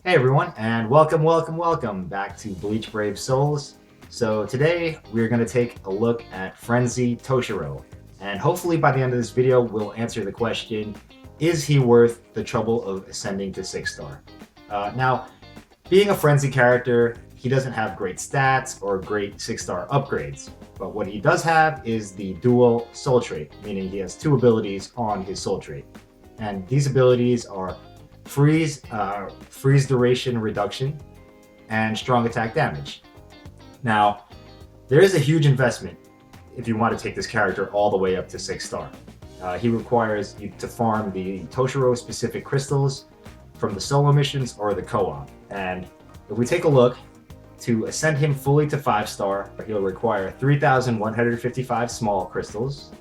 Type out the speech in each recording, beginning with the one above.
Hey everyone, and welcome back to Bleach Brave Souls. So today we're going to take a look at Frenzy Toshiro, and hopefully by the end of this video we'll answer the question, is he worth the trouble of ascending to 6 star? Now, being a Frenzy character, he doesn't have great stats or great 6 star upgrades, but what he does have is the dual soul trait, meaning he has two abilities on his soul trait. And these abilities are freeze duration reduction, and strong attack damage. Now, there is a huge investment if you want to take this character all the way up to 6 star. He requires you to farm the Toshiro specific crystals from the solo missions or the co-op. And if we take a look, to ascend him fully to 5 star, he'll require 3,155 small crystals,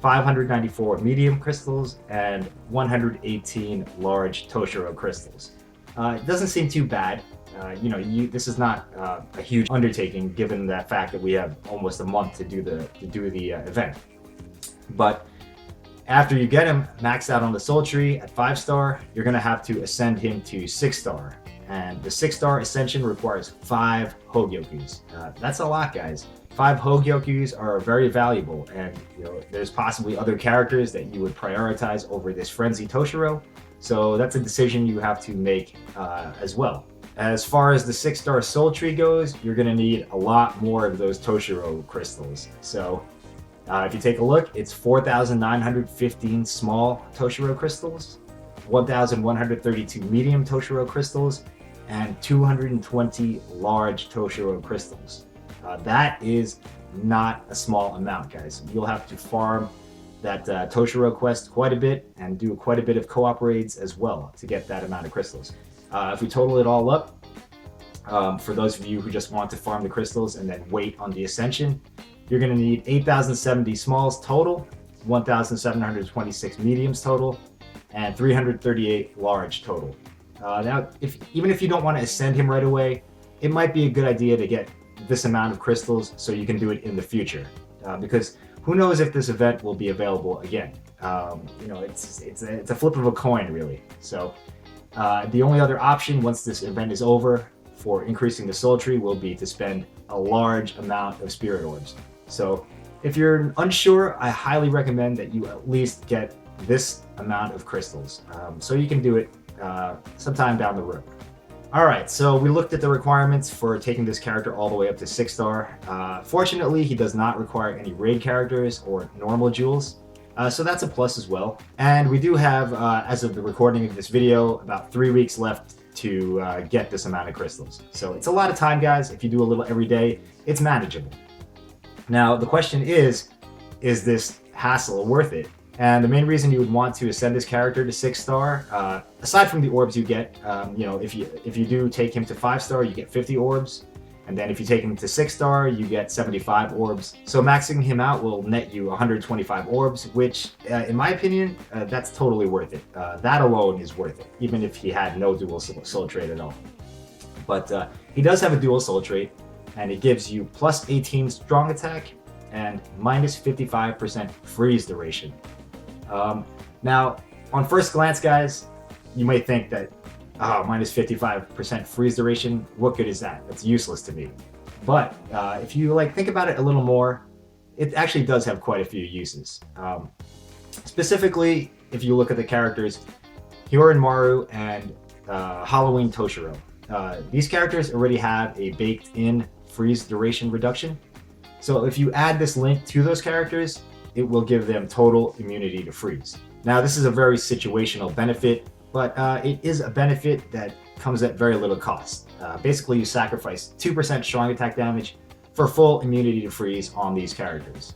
594 medium crystals, and 118 large Toshiro crystals. It doesn't seem too bad. This is not a huge undertaking given that fact that we have almost a month to do the event. But after you get him maxed out on the soul tree at 5 star, you're gonna have to ascend him to 6 star. And the 6 star ascension requires 5 Hogyokus. That's a lot, guys. 5 Hogyokus are very valuable, and there's possibly other characters that you would prioritize over this Frenzy Toshiro. So that's a decision you have to make as well. As far as the 6 star soul tree goes, you're gonna need a lot more of those Toshiro crystals. So if you take a look, it's 4,915 small Toshiro crystals, 1,132 medium Toshiro crystals, and 220 large Toshiro crystals. That is not a small amount, guys. You'll have to farm that Toshiro quest quite a bit and do quite a bit of co-op raids as well to get that amount of crystals. If we total it all up, for those of you who just want to farm the crystals and then wait on the ascension, you're going to need 8,070 smalls total, 1,726 mediums total, and 338 large total. Now, even if you don't want to ascend him right away, it might be a good idea to get this amount of crystals so you can do it in the future, because who knows if this event will be available again. It's a flip of a coin, really. So the only other option once this event is over for increasing the soul tree will be to spend a large amount of spirit orbs. So if you're unsure, I highly recommend that you at least get this amount of crystals, so you can do it sometime down the road. Alright, so we looked at the requirements for taking this character all the way up to 6 star. Fortunately, he does not require any raid characters or normal jewels, so that's a plus as well. And we do have, as of the recording of this video, about 3 weeks left to get this amount of crystals. So it's a lot of time, guys. If you do a little every day, it's manageable. Now, the question is this hassle worth it? And the main reason you would want to ascend this character to 6 star, aside from the orbs you get, if you do take him to 5 star, you get 50 orbs. And then if you take him to 6 star, you get 75 orbs. So maxing him out will net you 125 orbs, which, in my opinion, that's totally worth it. That alone is worth it, even if he had no dual soul trait at all. But he does have a dual soul trait, and it gives you plus 18 strong attack and minus 55% freeze duration. Now, on first glance, guys, you might think that, minus 55% freeze duration, what good is that? That's useless to me. But if you think about it a little more, it actually does have quite a few uses. Specifically, if you look at the characters Hyorin Maru and Halloween Toshiro, these characters already have a baked-in freeze duration reduction. So if you add this link to those characters, it will give them total immunity to freeze. Now, this is a very situational benefit, but it is a benefit that comes at very little cost. Basically, you sacrifice 2% strong attack damage for full immunity to freeze on these characters.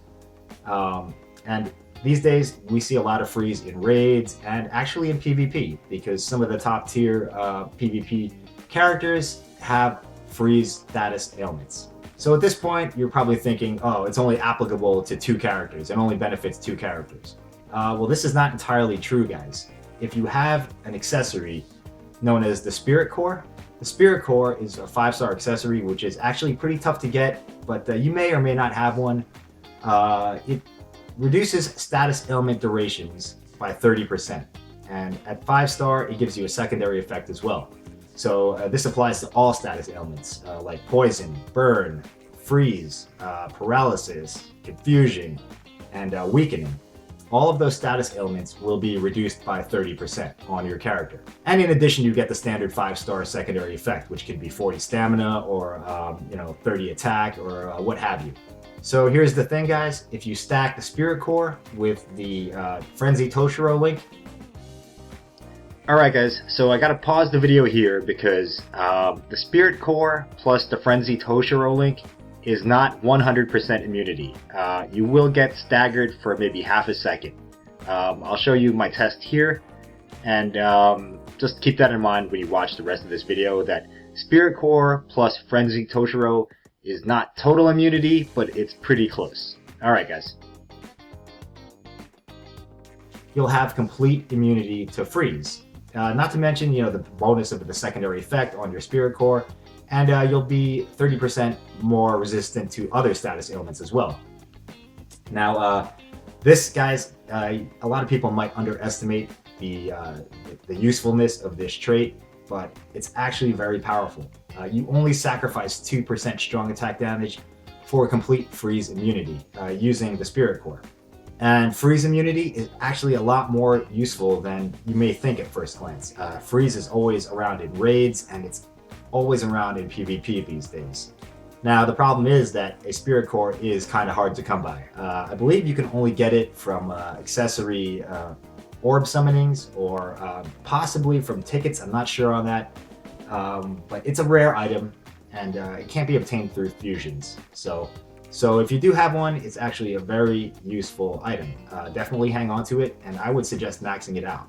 And these days, we see a lot of freeze in raids and actually in PvP, because some of the top tier PvP characters have freeze status ailments. So at this point, you're probably thinking, oh, it's only applicable to 2 characters. It only benefits 2 characters. Well, this is not entirely true, guys. If you have an accessory known as the Spirit Core is a 5-star accessory, which is actually pretty tough to get, but you may or may not have one. It reduces status ailment durations by 30%. And at 5-star, it gives you a secondary effect as well. So this applies to all status ailments like poison, burn, freeze, paralysis, confusion, and weakening. All of those status ailments will be reduced by 30% on your character. And in addition, you get the standard 5-star secondary effect, which can be 40 stamina or 30 attack or what have you. So here's the thing, guys. If you stack the Spirit Core with the Frenzy Toshiro link. Alright guys, so I gotta pause the video here because the Spirit Core plus the Frenzy Toshiro link is not 100% immunity. You will get staggered for maybe half a second. I'll show you my test here, and just keep that in mind when you watch the rest of this video, that Spirit Core plus Frenzy Toshiro is not total immunity, but it's pretty close. Alright guys. You'll have complete immunity to freeze. Not to mention, the bonus of the secondary effect on your Spirit Core, and you'll be 30% more resistant to other status ailments as well. Now, this, guys, a lot of people might underestimate the usefulness of this trait, but it's actually very powerful. You only sacrifice 2% strong attack damage for complete freeze immunity using the Spirit Core. And freeze immunity is actually a lot more useful than you may think at first glance. Freeze is always around in raids, and it's always around in PvP these days. Now, the problem is that a Spirit Core is kind of hard to come by. I believe you can only get it from accessory orb summonings or possibly from tickets. I'm not sure on that. But it's a rare item, and it can't be obtained through fusions. So if you do have one, it's actually a very useful item. Definitely hang on to it, and I would suggest maxing it out.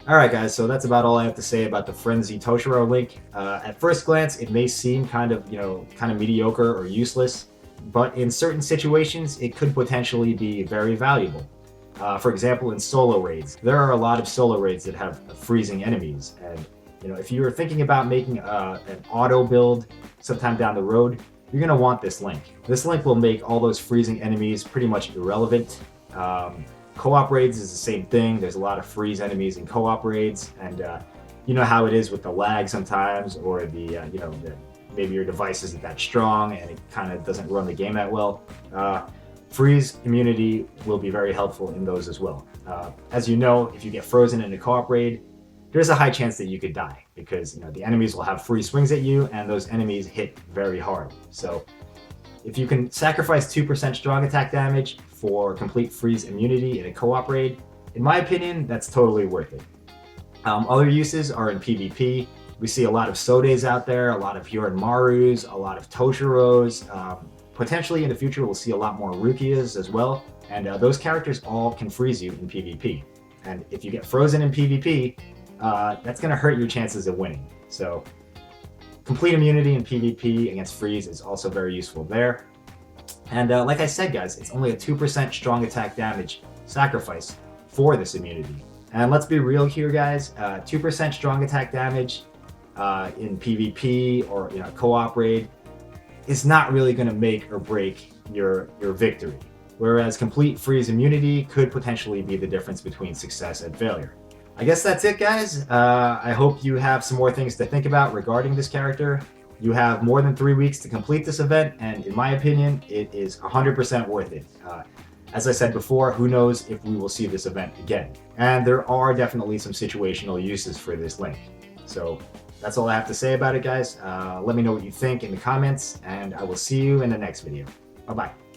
Alright guys, so that's about all I have to say about the Frenzy Toshiro link. At first glance, it may seem kind of mediocre or useless, but in certain situations, it could potentially be very valuable. For example, in solo raids, there are a lot of solo raids that have freezing enemies, and if you're thinking about making an auto build sometime down the road, you're going to want this link. This link will make all those freezing enemies pretty much irrelevant. Co-op raids is the same thing. There's a lot of freeze enemies in co-op raids, and you know how it is with the lag sometimes, or maybe your device isn't that strong and it kind of doesn't run the game that well. Freeze immunity will be very helpful in those as well. As you know, if you get frozen in a co-op raid, there's a high chance that you could die because the enemies will have free swings at you, and those enemies hit very hard. So if you can sacrifice 2% strong attack damage for complete freeze immunity in a co-op raid, in my opinion, that's totally worth it. Other uses are in PvP. We see a lot of Sodes out there, a lot of Hiranmarus, a lot of Toshiros. Potentially in the future, we'll see a lot more Rukias as well. And those characters all can freeze you in PvP. And if you get frozen in PvP, that's going to hurt your chances of winning. So complete immunity in PvP against freeze is also very useful there. And like I said, guys, it's only a 2% strong attack damage sacrifice for this immunity. And let's be real here, guys. 2% strong attack damage in PvP or co-op raid is not really going to make or break your victory. Whereas complete freeze immunity could potentially be the difference between success and failure. I guess that's it, guys. I hope you have some more things to think about regarding this character. You have more than 3 weeks to complete this event, and in my opinion, it is 100% worth it. As I said before, who knows if we will see this event again. And there are definitely some situational uses for this link. So that's all I have to say about it, guys. Let me know what you think in the comments, and I will see you in the next video. Bye-bye.